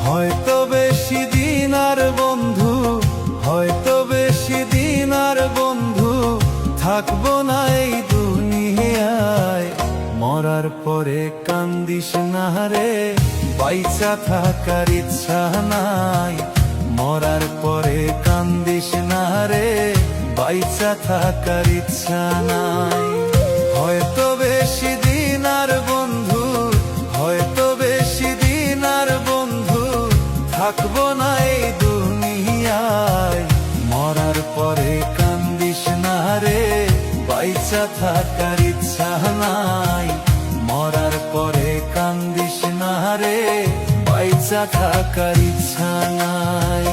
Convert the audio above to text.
হয়তো বেশি দিন আর বন্ধু, হয়তো বেশি দিন আর বন্ধু থাকবো না এই দুনিয়ায়। মরার পরে কান্দিস না রে, বাইচা থাকার ইচ্ছা নাই। মরার পরে কান্দিস না রে, বাইচা থাকার ইচ্ছা নাই। হয়তো বেশি দিন আর বন্ধু, হয়তো বেশি দিন আর বন্ধু থাকবো না এই দুনিয়ায়। মরার পরে কান্দিস না রে, বাইচা থাকার ইচ্ছা নাই। মরার পরে কান্দিস না রে, বাইচা থাকার ইচ্ছা নাই।